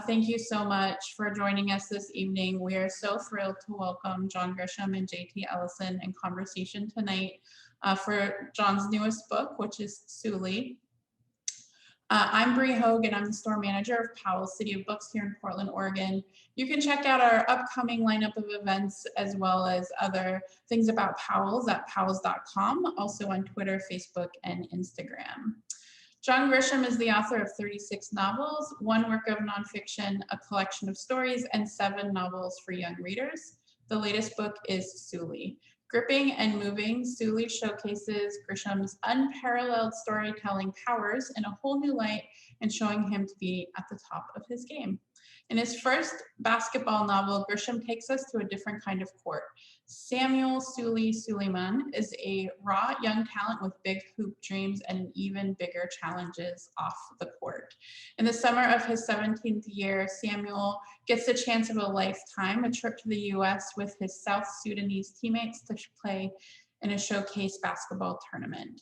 Thank you so much for joining us this evening. We are so thrilled to welcome John Grisham and J T Ellison in conversation tonight for John's newest book, which is Sooley. I'm Bree Hogue, and I'm the store manager of Powell City of Books here in Portland, Oregon. You can check out our upcoming lineup of events as well as other things about Powell's at powells.com, also on Twitter, Facebook, and Instagram. John Grisham is the author of 36 novels, 1 work of nonfiction, a collection of stories, and 7 novels for young readers. The latest book is Sooley. Gripping and moving, Sooley showcases Grisham's unparalleled storytelling powers in a whole new light and showing him to be at the top of his game. In his first basketball novel, Grisham takes us to a different kind of court. Samuel Sooleymon is a raw young talent with big hoop dreams and even bigger challenges off the court. In the summer of his 17th year, Samuel gets the chance of a lifetime, a trip to the US with his South Sudanese teammates to play in a showcase basketball tournament.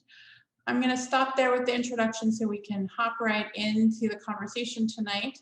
I'm going to stop there with the introduction so we can hop right into the conversation tonight.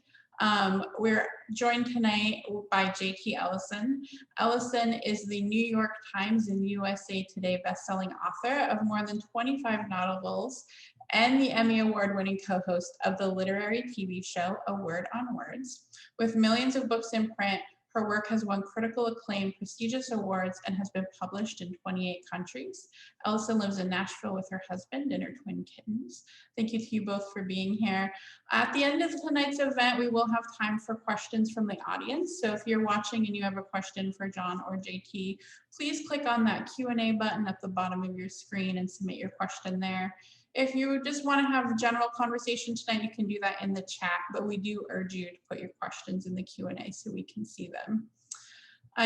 We're joined tonight by J T Ellison. Ellison is the New York Times and USA Today bestselling author of more than 25 novels and the Emmy Award-winning co-host of the literary TV show A Word on Words. With millions of books in print, her work has won critical acclaim, prestigious awards, and has been published in 28 countries. Ellison lives in Nashville with her husband and her twin kittens. Thank you to you both for being here. At the end of tonight's event, we will have time for questions from the audience. So if you're watching and you have a question for John or JT, please click on that Q&A button at the bottom of your screen and submit your question there. If you just want to have general conversation tonight, you can do that in the chat, but we do urge you to put your questions in the Q&A so we can see them.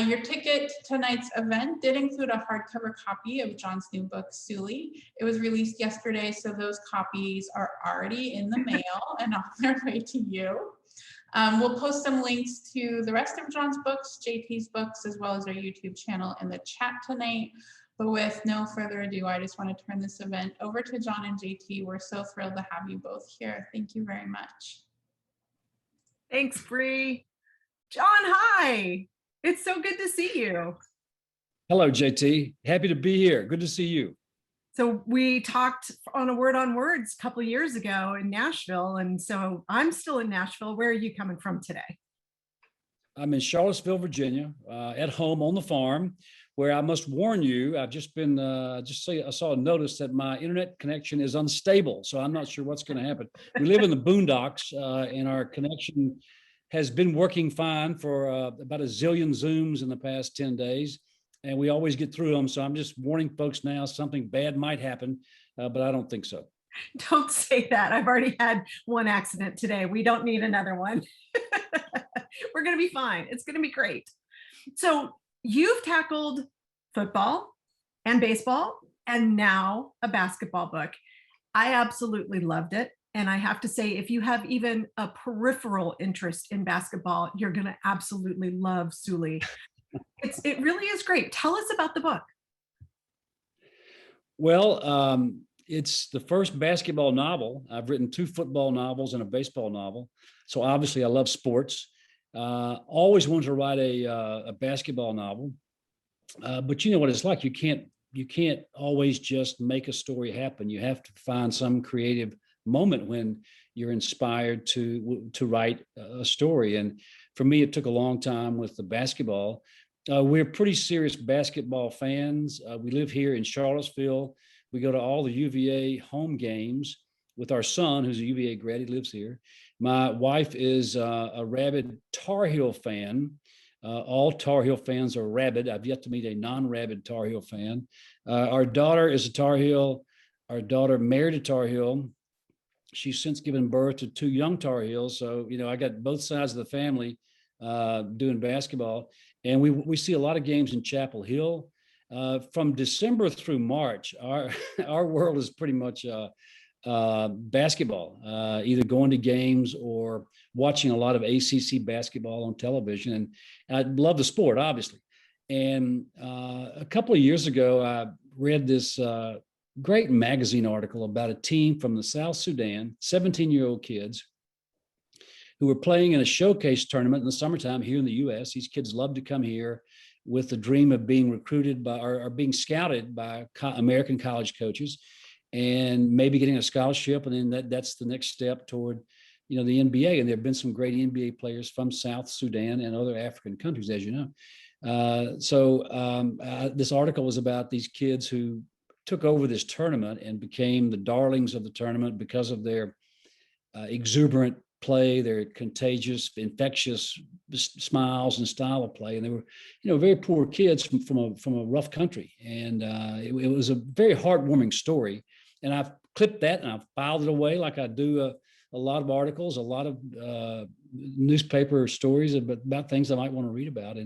Your ticket to tonight's event did include a hardcover copy of John's new book, Sooley. It was released yesterday, so those copies are already in the mail and on their way to you. We'll post some links to the rest of John's books, JT's books, as well as our YouTube channel in the chat tonight. But with no further ado, I just want to turn this event over to John and JT. We're so thrilled to have you both here. Thank you very much. Thanks, Bree. John, hi. It's so good to see you. Hello, JT. Happy to be here. Good to see you. So we talked on A Word on Words a couple of years ago in Nashville. And so I'm still in Nashville. Where are you coming from today? I'm in Charlottesville, Virginia, at home on the farm, where I must warn you, I've just been, I saw a notice that my internet connection is unstable. So I'm not sure what's going to happen. We live in the boondocks and our connection has been working fine for about a zillion Zooms in the past 10 days. And we always get through them. So I'm just warning folks now, something bad might happen, but I don't think so. Don't say that. I've already had one accident today. We don't need another one. We're going to be fine. It's going to be great. So you've tackled football and baseball and now a basketball book. I absolutely loved it. And I have to say, if you have even a peripheral interest in basketball, you're going to absolutely love Sooley. It really is great. Tell us about the book. Well, it's the first basketball novel. I've written 2 football novels and a baseball novel. So obviously I love sports. Always wanted to write a basketball novel. But you know what it's like. You can't always just make a story happen. You have to find some creative moment when you're inspired to write a story. And for me, it took a long time with the basketball. We're pretty serious basketball fans. We live here in Charlottesville. We go to all the UVA home games with our son, who's a UVA grad. He lives here. My wife is a rabid Tar Heel fan. All Tar Heel fans are rabid. I've yet to meet a non-rabid Tar Heel fan. Our daughter is a Tar Heel. Our daughter married a Tar Heel. She's since given birth to 2 young Tar Heels. So, you know, I got both sides of the family doing basketball. And we see a lot of games in Chapel Hill. From December through March, our world is pretty much basketball, either going to games or watching a lot of ACC basketball on television. And I love the sport, obviously. And a couple of years ago, I read this great magazine article about a team from the South Sudan, 17-year-old kids, who were playing in a showcase tournament in the summertime here in the U.S. These kids love to come here with the dream of being recruited by or being scouted by American college coaches and maybe getting a scholarship. And then that's the next step toward, the NBA. And there have been some great NBA players from South Sudan and other African countries, as you know. This article was about these kids who took over this tournament and became the darlings of the tournament because of their exuberant play, their contagious, infectious smiles and style of play. And they were, very poor kids from a rough country. And it was a very heartwarming story. And I've clipped that and I've filed it away like I do a lot of articles, a lot of newspaper stories about things I might want to read about.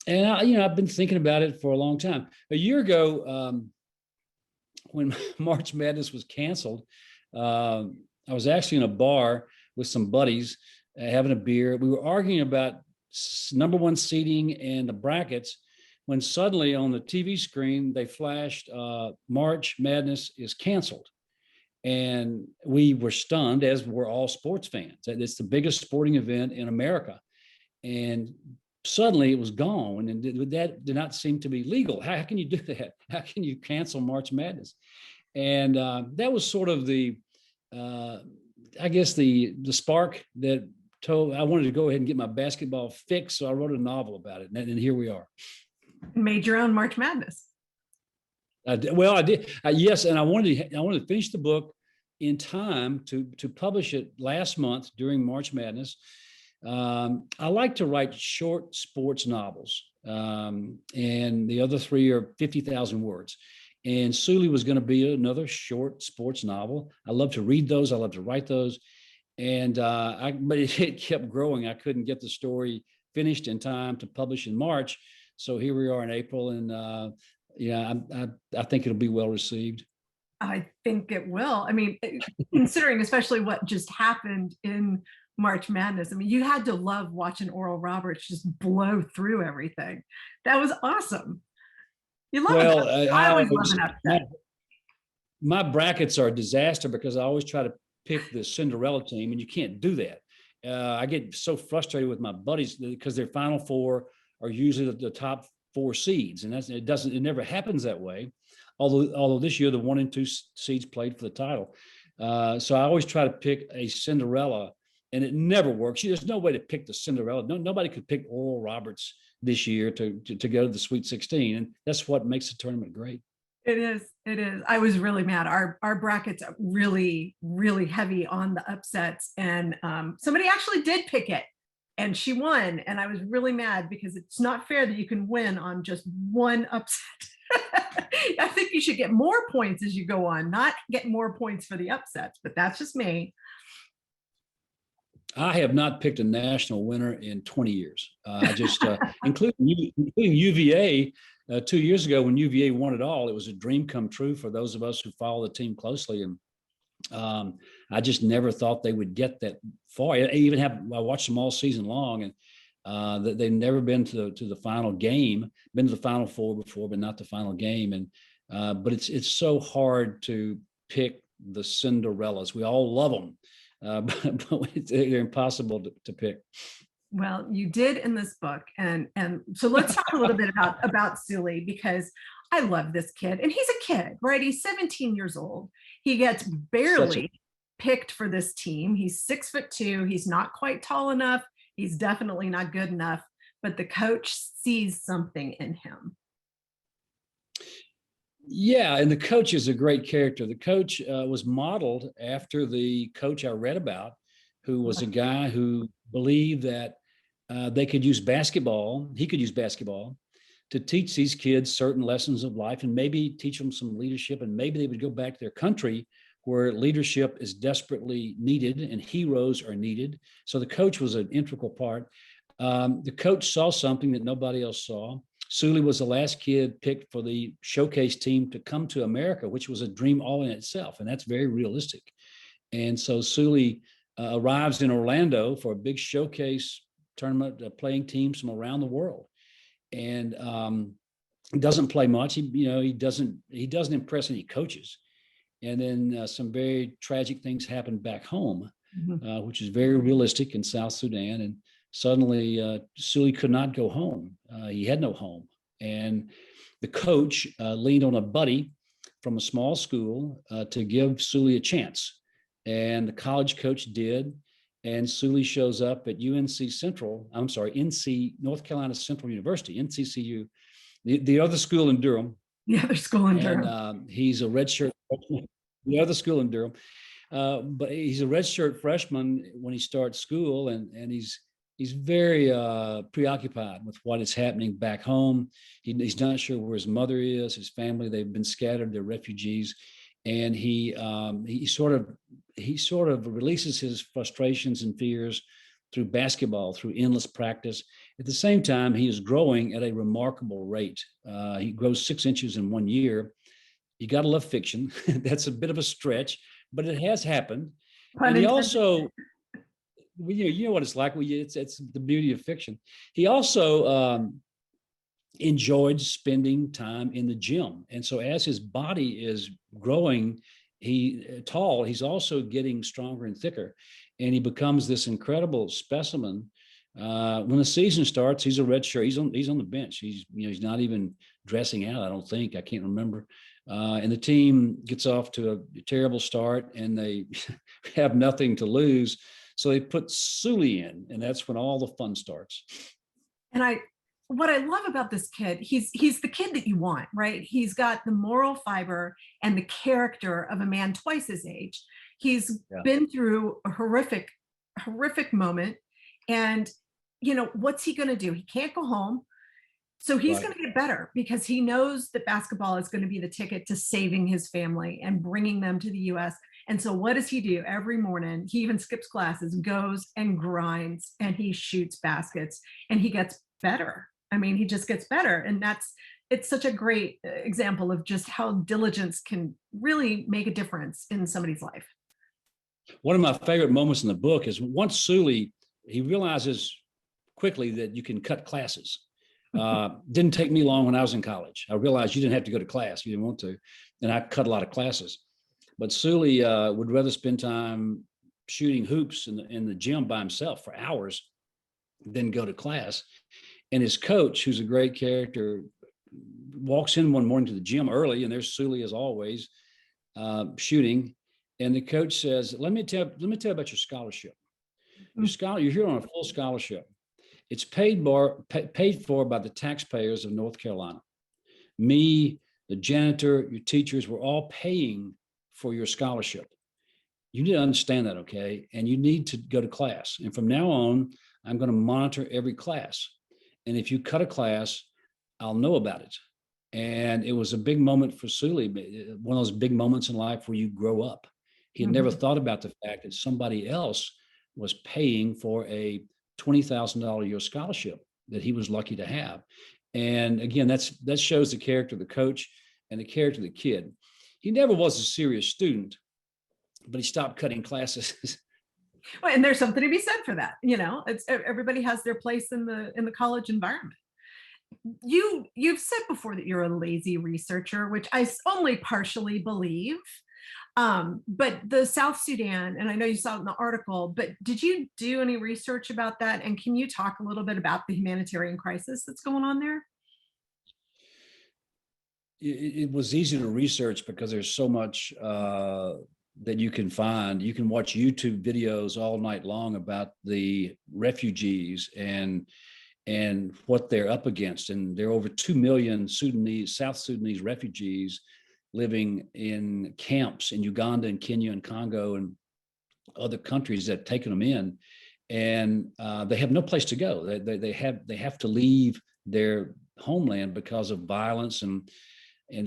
And I've been thinking about it for a long time. A year ago, when March Madness was canceled, I was actually in a bar with some buddies having a beer. We were arguing about number one seeding and the brackets when suddenly on the TV screen, they flashed March Madness is canceled. And we were stunned, as were all sports fans. It's the biggest sporting event in America. And suddenly it was gone. And that did not seem to be legal. How can you do that? How can you cancel March Madness? And that was sort of the spark that told I wanted to go ahead and get my basketball fix. So I wrote a novel about it. And here we are. Made your own March Madness. I did. Yes. And I wanted to finish the book in time to publish it last month during March Madness. I like to write short sports novels. And the other three are 50,000 words. And Sooley was going to be another short sports novel. I love to read those. I love to write those. And but it kept growing. I couldn't get the story finished in time to publish in March. So here we are in April. And I think it'll be well received. I think it will. I mean, considering especially what just happened in March Madness. I mean, you had to love watching Oral Roberts just blow through everything. That was awesome. You love it. I always love an upset. My brackets are a disaster because I always try to pick the Cinderella team, and you can't do that. I get so frustrated with my buddies because their Final Four are usually the top four seeds, and it never happens that way. Although this year the 1 and 2 seeds played for the title, so I always try to pick a Cinderella, and it never works. There's no way to pick the Cinderella. Nobody could pick Oral Roberts this year to go to the Sweet 16, and that's what makes the tournament great. It is. I was really mad. Our brackets are really, really heavy on the upsets, and somebody actually did pick it, and she won. And I was really mad because it's not fair that you can win on just one upset. I think you should get more points as you go on, not get more points for the upsets. But that's just me. I have not picked a national winner in 20 years. I just, including UVA, 2 years ago when UVA won it all, it was a dream come true for those of us who follow the team closely. And I just never thought they would get that far. I watched them all season long, and they've never been to the final game, been to the Final Four before, but not the final game. And but it's so hard to pick the Cinderellas. We all love them. But they're impossible to pick. Well, you did in this book, and so let's talk a little bit about Sooley, because I love this kid, and he's a kid, right? He's 17 years old. He gets barely picked for this team. He's 6'2". He's not quite tall enough. He's definitely not good enough, but the coach sees something in him. Yeah, and the coach is a great character. The coach was modeled after the coach I read about, who was a guy who believed that they could use basketball. He could use basketball to teach these kids certain lessons of life and maybe teach them some leadership, and maybe they would go back to their country where leadership is desperately needed and heroes are needed. So the coach was an integral part. The coach saw something that nobody else saw. Sooley was the last kid picked for the showcase team to come to America, which was a dream all in itself. And that's very realistic. And so Sooley arrives in Orlando for a big showcase tournament, playing teams from around the world. And doesn't play much. He doesn't impress any coaches. And then some very tragic things happen back home. which is very realistic in South Sudan. And suddenly, Sooley could not go home. He had no home. And the coach leaned on a buddy from a small school to give Sooley a chance. And the college coach did. And Sooley shows up at NC North Carolina Central University, NCCU, the other school in Durham. The other school in Durham. And he's a redshirt freshman. The other school in Durham. But he's a redshirt freshman when he starts school, and he's very preoccupied with what is happening back home. He's not sure where his mother is, his family. They've been scattered. They're refugees, and he sort of releases his frustrations and fears through basketball, through endless practice. At the same time, he is growing at a remarkable rate. He grows 6 inches in 1 year. You got to love fiction. That's a bit of a stretch, but it has happened. And he also, you know what it's like. It's the beauty of fiction. He also enjoyed spending time in the gym. And so as his body is growing, he's also getting stronger and thicker. And he becomes this incredible specimen. When the season starts, he's a redshirt. He's on the bench. He's not even dressing out. I don't think. I can't remember. And the team gets off to a terrible start, and they have nothing to lose. So they put Sooley in, and that's when all the fun starts. And what I love about this kid, he's the kid that you want, right? He's got the moral fiber and the character of a man twice his age. He's been through a horrific moment. And, what's he going to do? He can't go home. So he's going to get better because he knows that basketball is going to be the ticket to saving his family and bringing them to the US. And so what does he do every morning? He even skips classes, goes and grinds, and he shoots baskets, and he gets better. I mean, he just gets better. And it's such a great example of just how diligence can really make a difference in somebody's life. One of my favorite moments in the book is once Sooley, he realizes quickly that you can cut classes. Didn't take me long when I was in college. I realized you didn't have to go to class. You didn't want to. And I cut a lot of classes. But Sooley would rather spend time shooting hoops in the gym by himself for hours than go to class. And his coach, who's a great character, walks in one morning to the gym early, and there's Sooley as always, shooting. And the coach says, let me tell you about your scholarship. You're here on a full scholarship. It's paid for by the taxpayers of North Carolina. Me, the janitor, your teachers, we're all paying for your scholarship. You need to understand that, okay? And you need to go to class. And from now on, I'm going to monitor every class. And if you cut a class, I'll know about it. And it was a big moment for Sooley, one of those big moments in life where you grow up. He had never thought about the fact that somebody else was paying for a $20,000 a year scholarship that he was lucky to have. And again, that shows the character of the coach and the character of the kid. He never was a serious student, but he stopped cutting classes. Well, and there's something to be said for that. It's everybody has their place in the college environment. You've said before that you're a lazy researcher, which I only partially believe. But the South Sudan, and I know you saw it in the article, but did you do any research about that? And can you talk a little bit about the humanitarian crisis that's going on there? It was easy to research because there's so much that you can find. You can watch YouTube videos all night long about the refugees and what they're up against. And there are over 2 million South Sudanese refugees living in camps in Uganda and Kenya and Congo and other countries that have taken them in. And they have no place to go. They have to leave their homeland because of violence and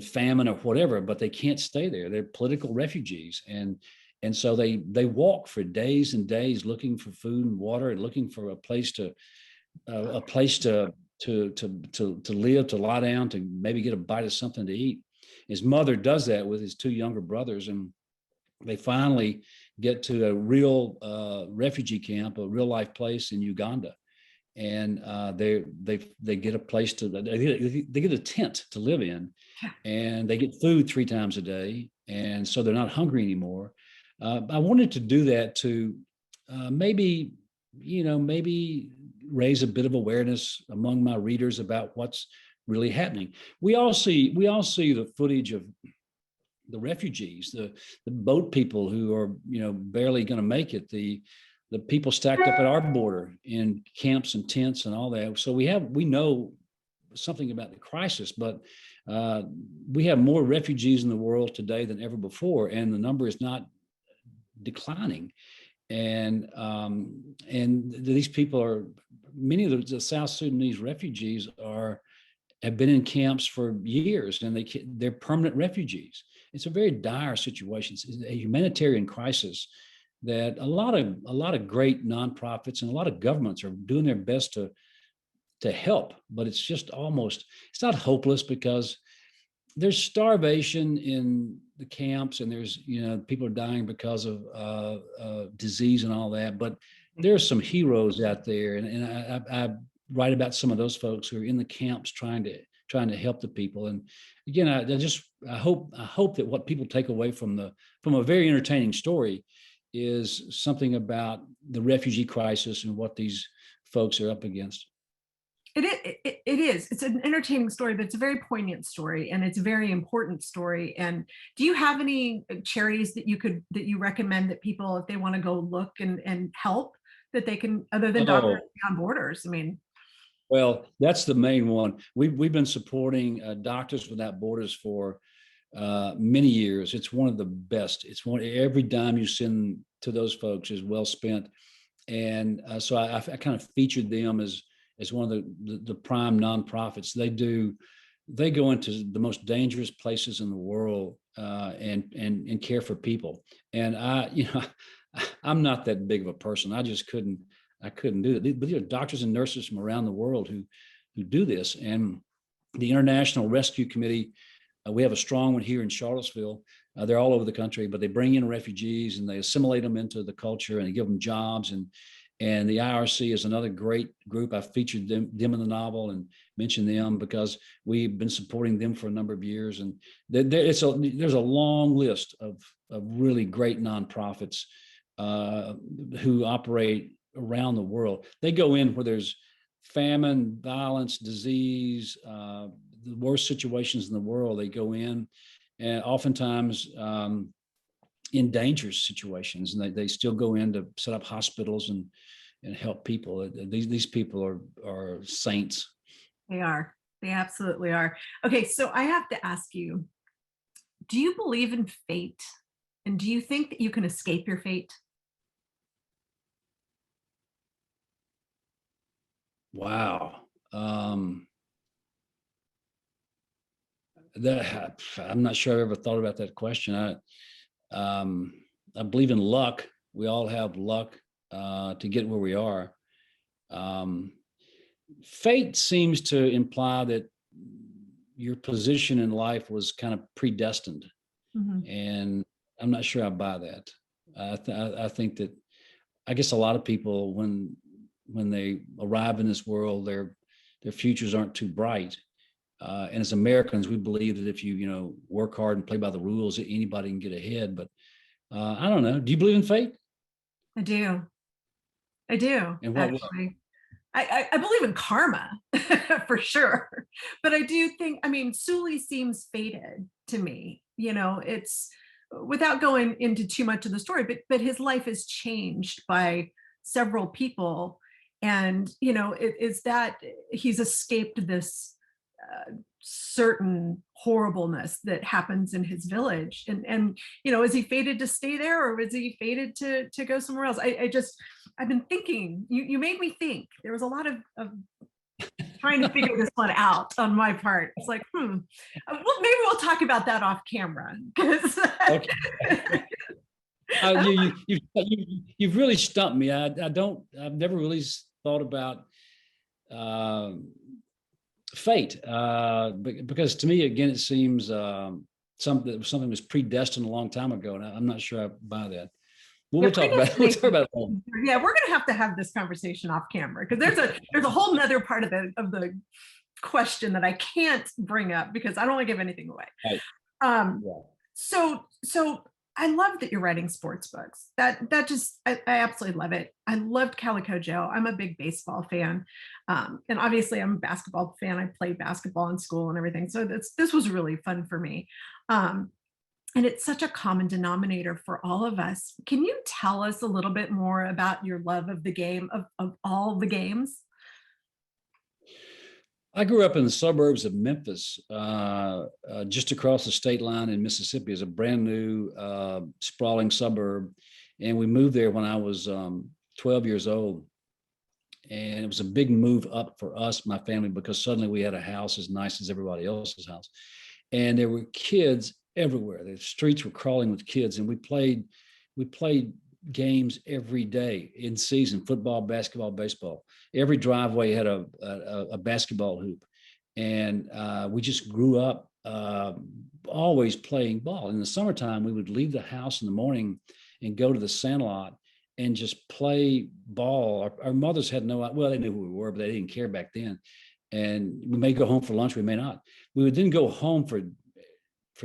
famine or whatever, but they can't stay there. They're political refugees. And so they walk for days and days looking for food and water and looking for a place to live, to lie down, to maybe get a bite of something to eat. His mother does that with his 2 younger brothers, and they finally get to a real refugee camp, a real life place in Uganda. And they get a place they get a tent to live in, and they get food 3 times a day, and so they're not hungry anymore. I wanted to do that to maybe, maybe raise a bit of awareness among my readers about what's really happening. We all see the footage of the refugees, the boat people who are, barely going to make it, the people stacked up at our border in camps and tents and all that. So we know something about the crisis, but we have more refugees in the world today than ever before, and the number is not declining. And these people are, many of the South Sudanese refugees have been in camps for years, and they're permanent refugees. It's a very dire situation. It's a humanitarian crisis that a lot of great nonprofits and a lot of governments are doing their best to help, but it's just it's not hopeless, because there's starvation in the camps, and there's, people are dying because of disease and all that. But there's some heroes out there, and I write about some of those folks who are in the camps trying to help the people. And again, I hope that what people take away from a very entertaining story is something about the refugee crisis and what these folks are up against. It is. It's an entertaining story, but it's a very poignant story, and it's a very important story. And do you have any charities that you recommend that people, if they want to go look and help, that they can, other than Doctors Beyond Borders? I mean, well, that's the main one. We've been supporting Doctors Without Borders for many years. It's one of the best. Every dime you send to those folks is well spent. And so I kind of featured them as one of the prime nonprofits. They go into the most dangerous places in the world and care for people. And I'm not that big of a person. I couldn't do it. But there are doctors and nurses from around the world who do this. And the International Rescue Committee, we have a strong one here in Charlottesville. They're all over the country, but they bring in refugees and they assimilate them into the culture, and they give them jobs. And the IRC is another great group. I featured them in the novel and mentioned them because we've been supporting them for a number of years. And there's a long list of really great nonprofits who operate around the world. They go in where there's famine, violence, disease, the worst situations in the world. They go in, and oftentimes in dangerous situations, and they still go in to set up hospitals and help people. These people are saints. They are. They absolutely are. Okay, so I have to ask you, do you believe in fate? And do you think that you can escape your fate? Wow. I'm not sure I've ever thought about that question. I believe in luck. We all have luck to get where we are. Fate seems to imply that your position in life was kind of predestined. Mm-hmm. And I'm not sure I buy that. I think that, I guess a lot of people, when they arrive in this world, their futures aren't too bright. And as Americans, we believe that if you work hard and play by the rules, that anybody can get ahead. But I don't know. Do you believe in fate? I do. And what, actually, I believe in karma for sure. But I do think, Sooley seems fated to me. It's, without going into too much of the story, but his life is changed by several people. And, it's that he's escaped this certain horribleness that happens in his village. And is he fated to stay there, or is he fated to go somewhere else? I've been thinking, you made me think. There was a lot of trying to figure this one out on my part. It's like, well, maybe we'll talk about that off camera. Okay. You've really stumped me. I've never really thought about fate, because to me, again, it seems something was predestined a long time ago, and I'm not sure I buy that. We'll talk about it. Yeah, we're going to have this conversation off camera, because there's a whole nother part of the question that I can't bring up because I don't want to give anything away. Right. So I love that you're writing sports books. That just, I absolutely love it. I loved Calico Joe. I'm a big baseball fan. And obviously I'm a basketball fan. I played basketball in school and everything. So this was really fun for me. And it's such a common denominator for all of us. Can you tell us a little bit more about your love of the game, of all the games? I grew up in the suburbs of Memphis, just across the state line in Mississippi. Is a brand new, sprawling suburb. And we moved there when I was 12 years old. And it was a big move up for us, my family, because suddenly we had a house as nice as everybody else's house. And there were kids everywhere. The streets were crawling with kids. And we played games every day in season: football, basketball, baseball. Every driveway had a basketball hoop. And we just grew up always playing ball. In the summertime, we would leave the house in the morning and go to the sandlot and just play ball. Our mothers had no idea. Well, they knew who we were, but they didn't care back then. And we may go home for lunch, we may not. We would then go home for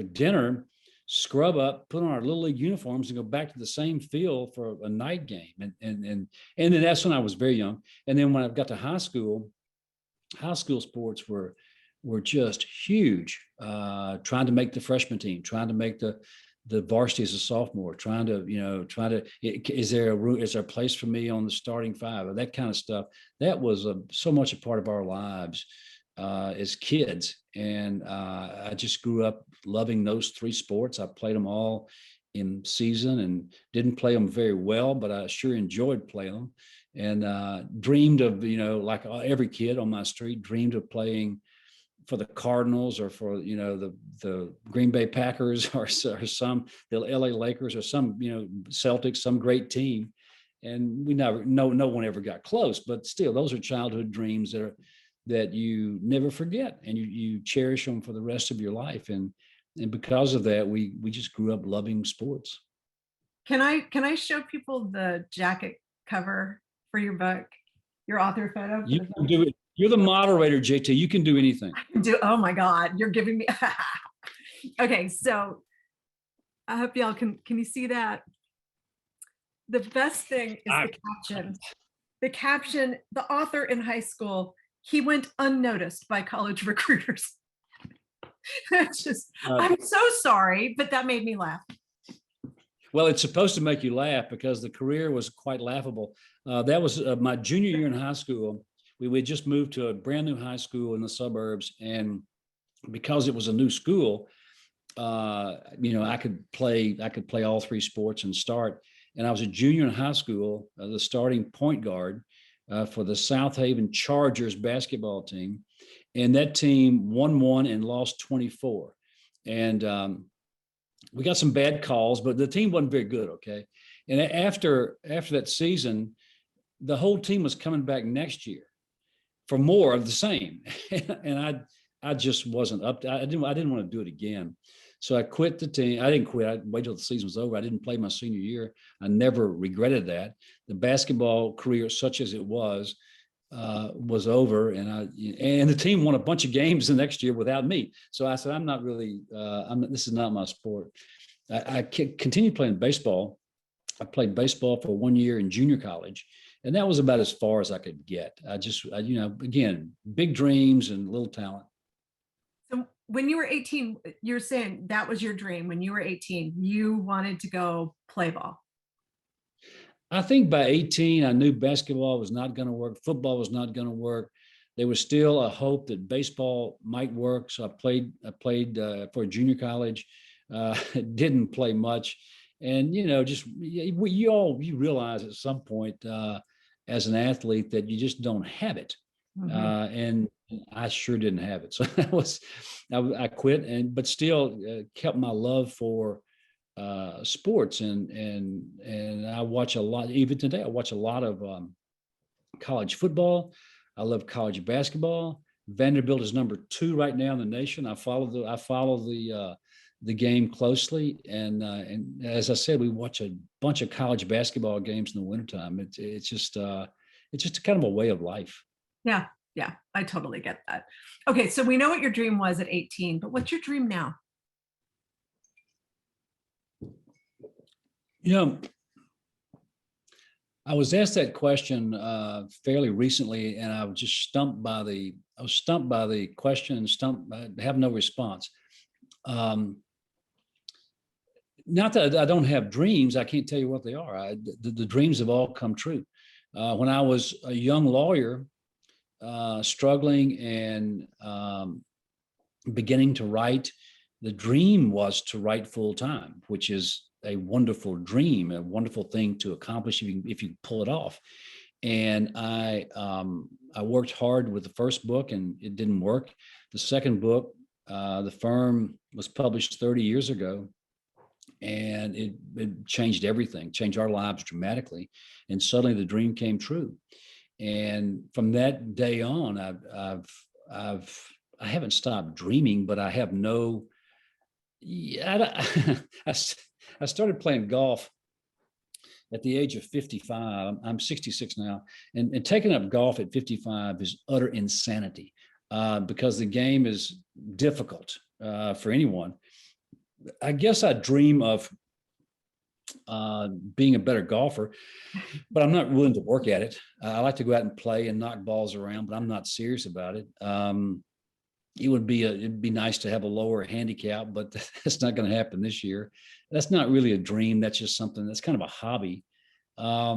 dinner, scrub up, put on our little league uniforms, and go back to the same field for a night game. And then that's when I was very young. And then when I got to high school sports were just huge. Trying to make the freshman team, trying to make the varsity as a sophomore, is there a place for me on the starting five, or that kind of stuff. That was so much a part of our lives as kids. And I just grew up loving those three sports. I played them all in season and didn't play them very well, but I sure enjoyed playing them. And dreamed of, like every kid on my street, dreamed of playing for the Cardinals, or for, the Green Bay Packers, or some, the LA Lakers, or some, Celtics, some great team. And no one ever got close, but still, those are childhood dreams that you never forget, and you cherish them for the rest of your life. And because of that, we just grew up loving sports. Can I show people the jacket cover for your book, your author photo? You can do it. You're the moderator, JT. You can do anything. Oh my God, you're giving me. Okay, so I hope y'all can you see that? The best thing is the caption. The caption, the author in high school, he went unnoticed by college recruiters. It's just, I'm so sorry, but that made me laugh. Well, it's supposed to make you laugh because the career was quite laughable. That was my junior year in high school. We just moved to a brand new high school in the suburbs, and because it was a new school, I could play all three sports and start. And I was a junior in high school, the starting point guard for the South Haven Chargers basketball team, and that team won 1 and lost 24. And we got some bad calls, but the team wasn't very good. Okay, and after that season, the whole team was coming back next year for more of the same. And I just wasn't up to, I didn't want to do it again. So I quit the team. I didn't quit. I waited till the season was over. I didn't play my senior year. I never regretted that. The basketball career, such as it was over. And the team won a bunch of games the next year without me. So I said, this is not my sport. I continued playing baseball. I played baseball for 1 year in junior college. And that was about as far as I could get. Again, big dreams and little talent. So when you were 18, you're saying that was your dream. When you were 18, you wanted to go play ball. I think by 18, I knew basketball was not going to work. Football was not going to work. There was still a hope that baseball might work. So I played for junior college, didn't play much. And, you realize at some point as an athlete that you just don't have it. Mm-hmm. And I sure didn't have it. So I quit, but still kept my love for sports. And I watch a lot, even today, I watch a lot of college football. I love college basketball. Vanderbilt is number 2 right now in the nation. I follow the game closely. And as I said, we watch a bunch of college basketball games in the wintertime. It's just kind of a way of life. Yeah, I totally get that. Okay, so we know what your dream was at 18, but what's your dream now? You know, I was asked that question fairly recently, and I was just stumped by the question and stumped. I have no response. Not that I don't have dreams. I can't tell you what they are. The dreams have all come true. When I was a young lawyer, struggling and beginning to write, the dream was to write full time, which is a wonderful dream, a wonderful thing to accomplish if you pull it off. And I worked hard with the first book, and it didn't work. The second book, The Firm, was published 30 years ago, and it changed everything, changed our lives dramatically. And suddenly the dream came true. And from that day on, I haven't stopped dreaming, but I have no. I started playing golf at the age of 55. I'm 66 now, and taking up golf at 55 is utter insanity because the game is difficult for anyone. I guess I dream of being a better golfer, but I'm not willing to work at it. I like to go out and play and knock balls around, but I'm not serious about it. It'd be nice to have a lower handicap, but that's not going to happen this year. That's not really a dream. That's just something that's kind of a hobby. I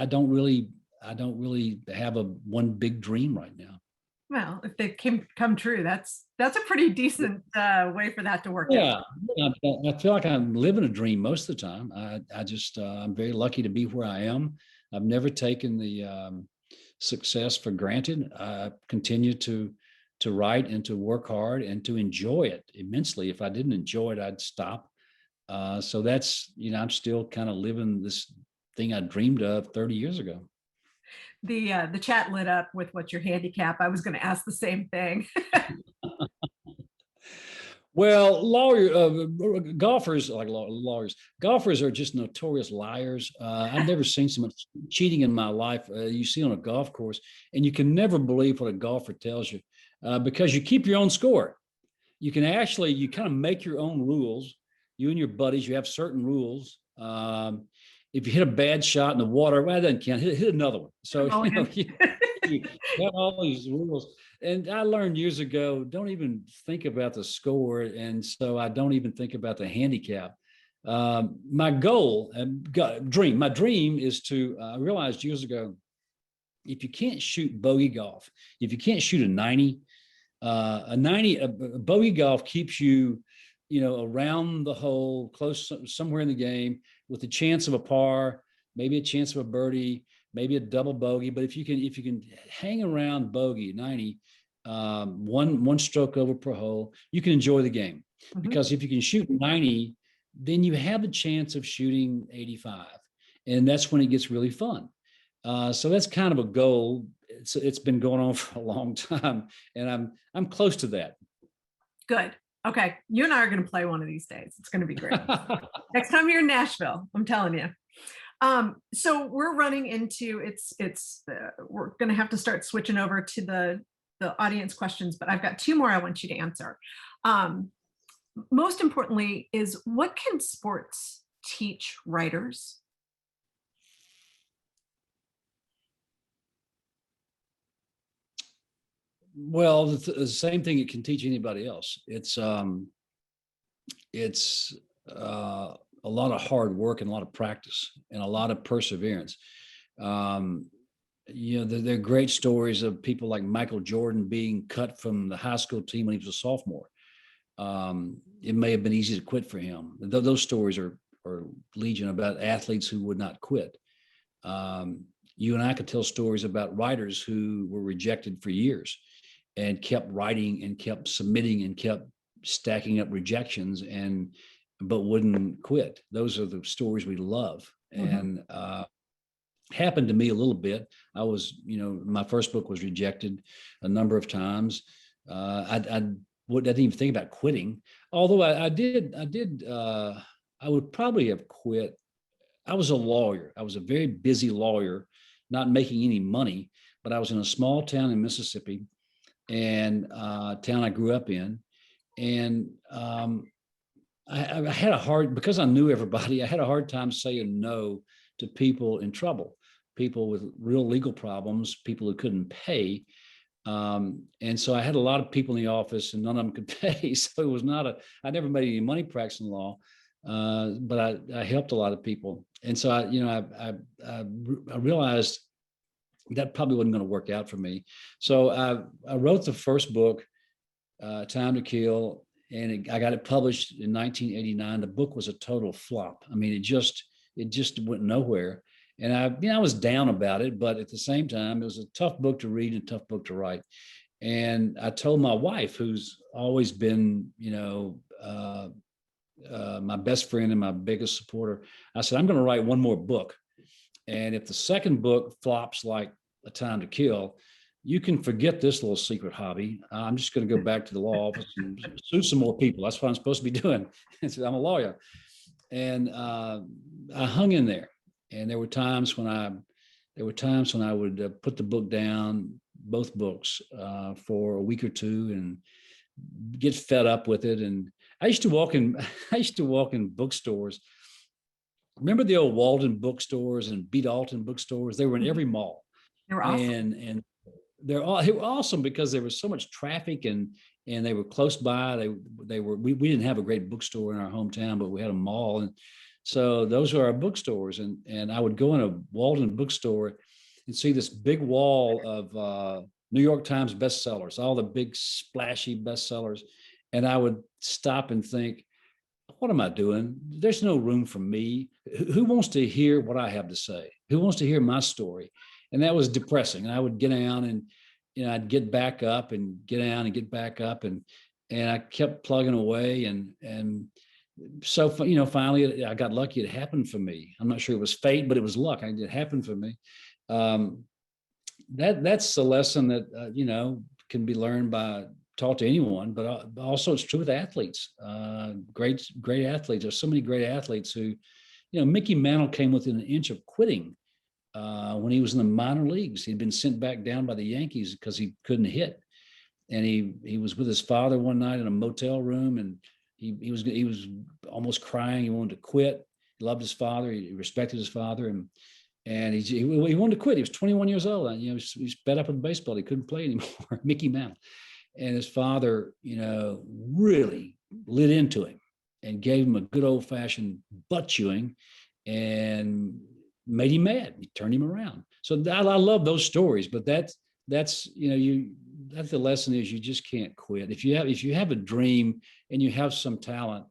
don't really have one big dream right now. Well, if they come true, that's a pretty decent way for that to work out. Yeah, I feel like I'm living a dream most of the time. I'm very lucky to be where I am. I've never taken the success for granted. I continue to write and to work hard and to enjoy it immensely. If I didn't enjoy it, I'd stop. So that's, I'm still kind of living this thing I dreamed of 30 years ago. The chat lit up with what's your handicap. I was going to ask the same thing. Well, golfers are just notorious liars. I've never seen so much cheating in my life. You see on a golf course, and you can never believe what a golfer tells you because you keep your own score. You kind of make your own rules. You and your buddies, you have certain rules. If you hit a bad shot in the water, well, that doesn't count. Hit another one. So you have all these rules. And I learned years ago, don't even think about the score. And so I don't even think about the handicap. My dream is to, I realized years ago, if you can't shoot bogey golf, if you can't shoot a 90, a bogey golf keeps you, around the hole, close somewhere in the game, with a chance of a par, maybe a chance of a birdie, maybe a double bogey. But if you can hang around bogey 90, one stroke over per hole, you can enjoy the game. Mm-hmm. Because if you can shoot 90, then you have a chance of shooting 85, and that's when it gets really fun. So that's kind of a goal. It's been going on for a long time, and I'm close to that. Good. Okay, you and I are going to play one of these days. It's going to be great. Next time you're in Nashville, I'm telling you. So we're running into we're going to have to start switching over to the audience questions, but I've got two more I want you to answer. Most importantly is, what can sports teach writers? Well, the same thing it can teach anybody else. It's a lot of hard work and a lot of practice and a lot of perseverance. There are great stories of people like Michael Jordan being cut from the high school team when he was a sophomore. It may have been easy to quit for him. Those stories are legion about athletes who would not quit. You and I could tell stories about writers who were rejected for years and kept writing and kept submitting and kept stacking up rejections but wouldn't quit. Those are the stories we love. Mm-hmm. And happened to me a little bit. I was, my first book was rejected a number of times. I didn't even think about quitting, although I would probably have quit. I was a lawyer. I was a very busy lawyer, not making any money, but I was in a small town in Mississippi, and town I grew up in. And I had a hard, because I knew everybody, I had a hard time saying no to people in trouble, people with real legal problems, people who couldn't pay. And so I had a lot of people in the office and none of them could pay. So it was not I never made any money practicing law, but I helped a lot of people. And so I realized that probably wasn't going to work out for me. So I wrote the first book, Time to Kill, and I got it published in 1989. The book was a total flop. I mean, it just went nowhere. And I was down about it, but at the same time, it was a tough book to read and a tough book to write. And I told my wife, who's always been, my best friend and my biggest supporter, I said, I'm going to write one more book. And if the second book flops like A Time to Kill, you can forget this little secret hobby. I'm just going to go back to the law office and sue some more people. That's what I'm supposed to be doing. I'm a lawyer. And I hung in there. And there were times when I would put the book down, both books, for a week or two, and get fed up with it. And I used to walk in bookstores. Remember the old Walden bookstores and B. Dalton bookstores? They were in every mall. They were awesome. And they were awesome because there was so much traffic and they were close by. We didn't have a great bookstore in our hometown, but we had a mall. And so those were our bookstores. And I would go in a Walden bookstore and see this big wall of New York Times bestsellers, all the big splashy bestsellers. And I would stop and think, what am I doing? There's no room for me. Who wants to hear what I have to say? Who wants to hear my story? And that was depressing. And I would get down and I'd get back up and get down and get back up. And I kept plugging away. And so, finally I got lucky. It happened for me. I'm not sure it was fate, but it was luck. It happened for me. That's a lesson that, can be learned by taught to anyone, but also it's true with athletes, great athletes. There's so many great athletes who, Mickey Mantle came within an inch of quitting when he was in the minor leagues. He'd been sent back down by the Yankees because he couldn't hit. And he was with his father one night in a motel room, and he was almost crying. He wanted to quit. He loved his father. He respected his father, and he wanted to quit. He was 21 years old. And, he was fed up with baseball. He couldn't play anymore. Mickey Mantle. And his father, really lit into him and gave him a good old fashioned butt chewing and made him mad. He turned him around. So I love those stories, but that's the lesson is you just can't quit. If you have a dream and you have some talent,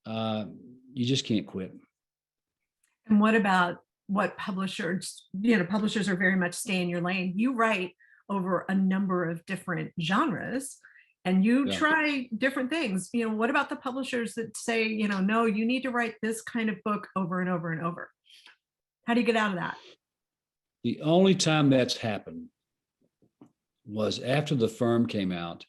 you just can't quit. And what about what publishers, publishers are very much stay in your lane. You write over a number of different genres and you try different things. What about the publishers that say, no, you need to write this kind of book over and over and over? How do you get out of that? The only time that's happened was after The Firm came out.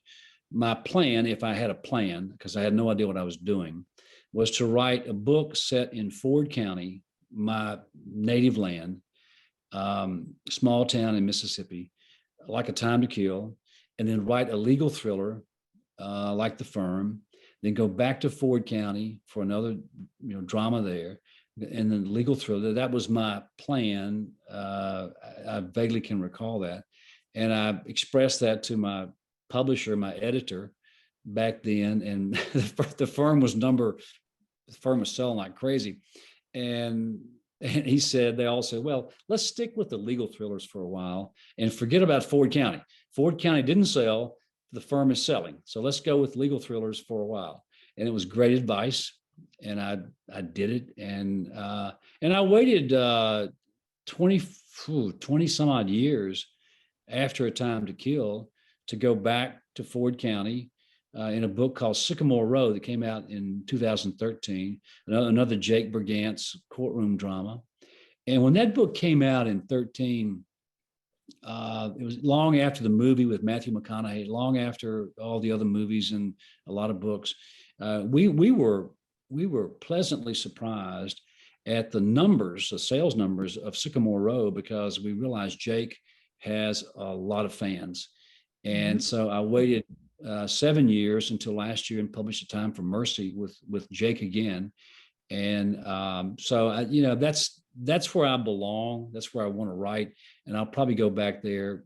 My plan, if I had a plan, because I had no idea what I was doing, was to write a book set in Ford County, my native land, small town in Mississippi, like A Time to Kill, and then write a legal thriller like The Firm, then go back to Ford County for another drama there, and then legal thriller. That was my plan. I vaguely can recall that. And I expressed that to my publisher, my editor back then, and the firm was selling like crazy. And he said, they all said, well, let's stick with the legal thrillers for a while and forget about Ford County. Ford County didn't sell, The Firm is selling. So let's go with legal thrillers for a while. And it was great advice. And I did it. And I waited 20 some odd years after A Time to Kill to go back to Ford County in a book called Sycamore Row that came out in 2013, another Jake Brigant's courtroom drama. And when that book came out in 2013, it was long after the movie with Matthew McConaughey, long after all the other movies and a lot of books. We were pleasantly surprised at the sales numbers of Sycamore Row, because we realized Jake has a lot of fans. And so I waited 7 years until last year and published A Time for Mercy with Jake again. And that's where I belong. That's where I want to write. And I'll probably go back there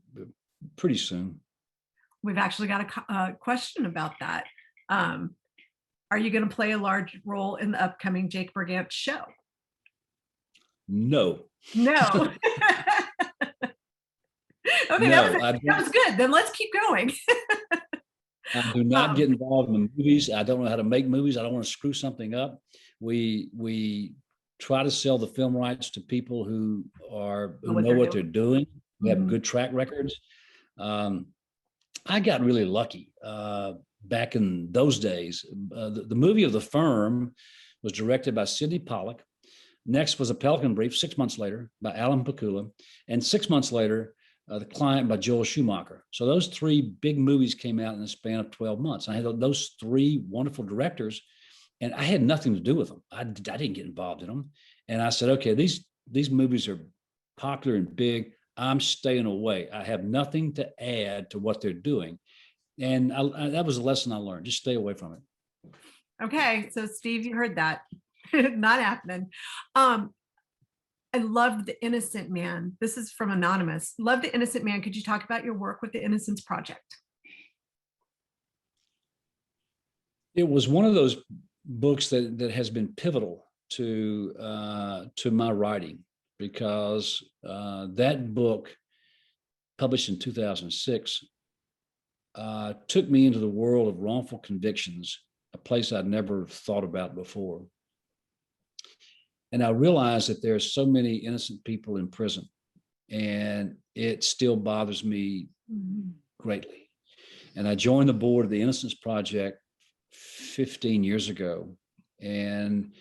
pretty soon. We've actually got a question about that. Are you going to play a large role in the upcoming Jake Brigant show? No. No. Okay, No, that was good. Then let's keep going. I do not get involved in movies. I don't know how to make movies. I don't want to screw something up. We try to sell the film rights to people who know what they're doing, who have good track records. I got really lucky back in those days. The movie of The Firm was directed by Sidney Pollack. Next was A Pelican Brief, 6 months later, by Alan Pakula. And 6 months later, The Client by Joel Schumacher. So those three big movies came out in the span of 12 months. I had those three wonderful directors, and I had nothing to do with them. I didn't get involved in them. And I said, okay, these movies are popular and big. I'm staying away. I have nothing to add to what they're doing. And that was a lesson I learned. Just stay away from it. Okay. So Steve, you heard that. Not happening. I loved The Innocent Man. This is from Anonymous. Love The Innocent Man. Could you talk about your work with the Innocence Project? It was one of those books that has been pivotal to my writing, because that book, published in 2006, took me into the world of wrongful convictions, a place I'd never thought about before. And I realized that there are so many innocent people in prison, and it still bothers me greatly. And I joined the board of the Innocence Project 15 years ago, and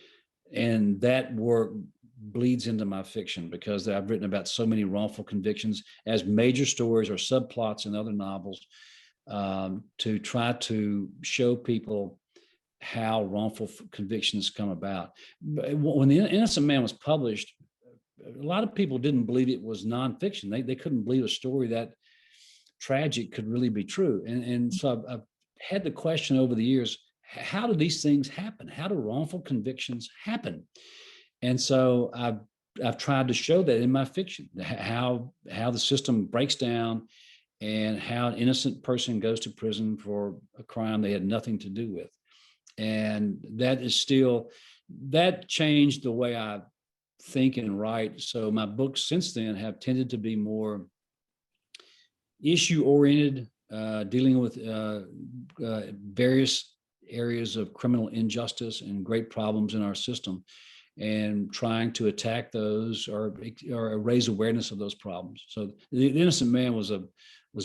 that work bleeds into my fiction, because I've written about so many wrongful convictions as major stories or subplots in other novels, to try to show people how wrongful convictions come about. When The Innocent Man was published, a lot of people didn't believe it was nonfiction. They couldn't believe a story that tragic could really be true. And so I've had the question over the years, how do these things happen? How do wrongful convictions happen? And so I've tried to show that in my fiction, how the system breaks down and how an innocent person goes to prison for a crime they had nothing to do with. And that changed the way I think and write. So my books since then have tended to be more issue-oriented, dealing with various areas of criminal injustice and great problems in our system, and trying to attack those or raise awareness of those problems. So The Innocent Man was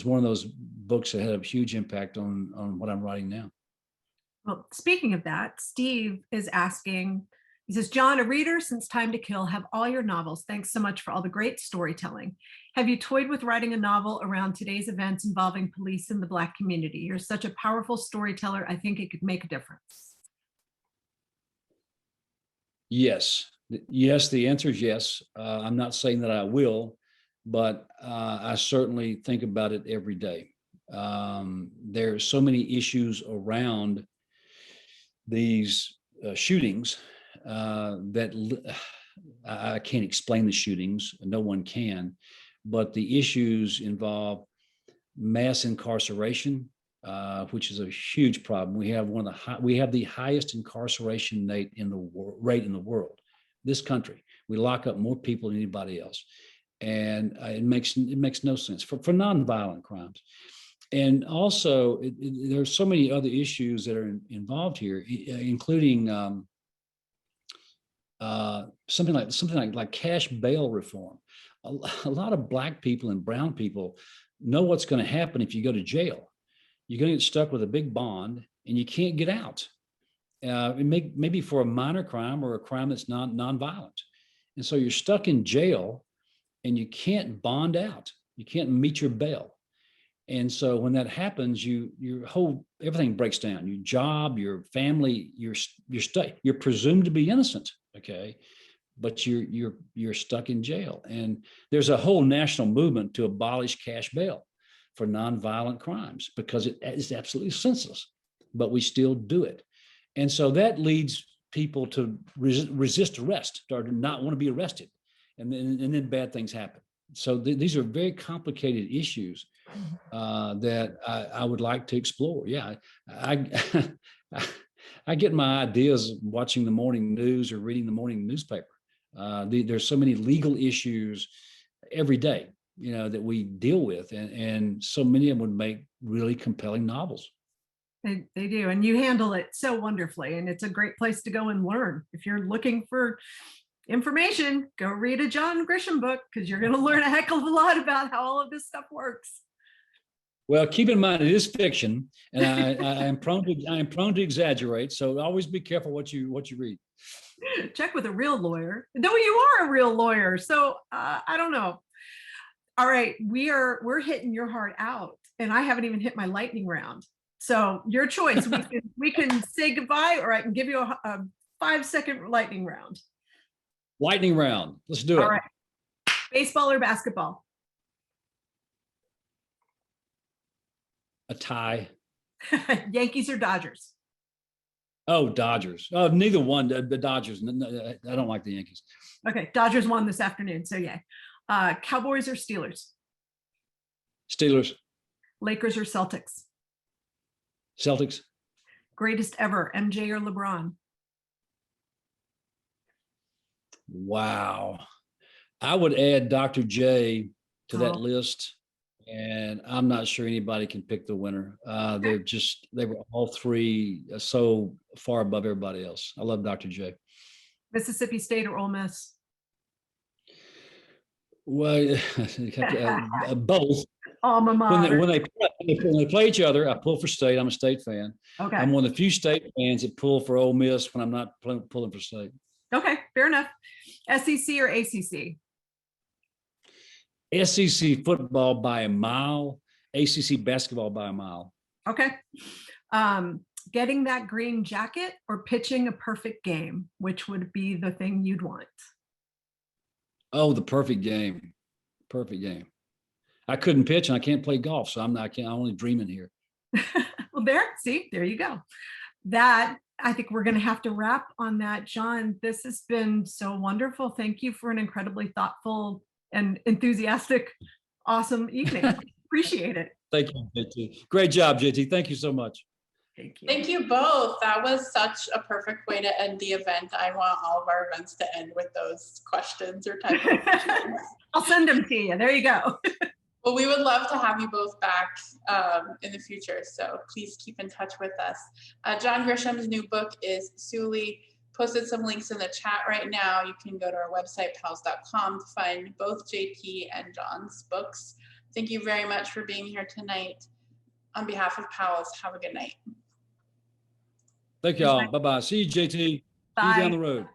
one of those books that had a huge impact on what I'm writing now. Well, speaking of that, Steve is asking, he says, John, a reader since Time to Kill, have all your novels. Thanks so much for all the great storytelling. Have you toyed with writing a novel around today's events involving police in the Black community? You're such a powerful storyteller. I think it could make a difference. Yes. Yes, the answer is yes. I'm not saying that I will, but I certainly think about it every day. There are so many issues around these shootings that I can't explain the shootings. No one can, but the issues involve mass incarceration, which is a huge problem. We have the highest incarceration rate in the world. This country, we lock up more people than anybody else, and it makes no sense for nonviolent crimes. And also, there are so many other issues that are involved here, including something like cash bail reform. A lot of Black people and brown people know what's going to happen if you go to jail. You're going to get stuck with a big bond, and you can't get out. Maybe for a minor crime or a crime that's nonviolent, and so you're stuck in jail, and you can't bond out. You can't meet your bail. And so when that happens, everything breaks down. Your job, your family, you're presumed to be innocent, okay, but you're stuck in jail. And there's a whole national movement to abolish cash bail. for nonviolent crimes because it is absolutely senseless, but we still do it. And so that leads people to resist arrest or to not want to be arrested. And then bad things happen. So these are very complicated issues that I would like to explore. Yeah, I get my ideas watching the morning news or reading the morning newspaper. There's so many legal issues every day, that we deal with, and so many of them would make really compelling novels. They do, and you handle it so wonderfully, and it's a great place to go and learn. If you're looking for information, go read a John Grisham book, because you're going to learn a heck of a lot about how all of this stuff works. Well, keep in mind it is fiction, and I am prone to exaggerate. So always be careful what you read. Check with a real lawyer. Though you are a real lawyer, so I don't know. All right, we're hitting your heart out, and I haven't even hit my lightning round. So your choice. We can say goodbye, or I can give you a 5-second lightning round. Lightning round. Let's do it. All right. Baseball or basketball? A tie. Yankees or Dodgers? Oh, Dodgers. Oh, neither one. The Dodgers. I don't like the Yankees. Okay, Dodgers won this afternoon, so yeah. Cowboys or Steelers? Steelers. Lakers or Celtics? Celtics. Greatest ever, MJ or LeBron? Wow. I would add Dr. J to that list, and I'm not sure anybody can pick the winner. They were all three so far above everybody else. I love Dr. J. Mississippi State or Ole Miss? Well, both. Alma mater. When they play each other, I pull for State. I'm a State fan. Okay. I'm one of the few State fans that pull for Ole Miss when I'm not pulling for State. Okay, fair enough. SEC or ACC? SEC football by a mile, ACC basketball by a mile. Okay. Getting that green jacket or pitching a perfect game, which would be the thing you'd want? Oh, the perfect game. Perfect game. I couldn't pitch and I can't play golf, so I'm only dreaming here. Well, there you go. I think we're going to have to wrap on that. John, this has been so wonderful. Thank you for an incredibly thoughtful and enthusiastic, awesome evening. Appreciate it. Thank you, JT. Great job, JT. Thank you so much. Thank you. Thank you both. That was such a perfect way to end the event. I want all of our events to end with those questions or type of questions. I'll send them to you. There you go. Well, we would love to have you both back in the future, so please keep in touch with us. John Grisham's new book is Sooley. Posted some links in the chat right now. You can go to our website, pals.com, to find both JT and John's books. Thank you very much for being here tonight. On behalf of Powell's, have a good night. Thank y'all. Bye-bye. See you, JT. Bye. See you down the road.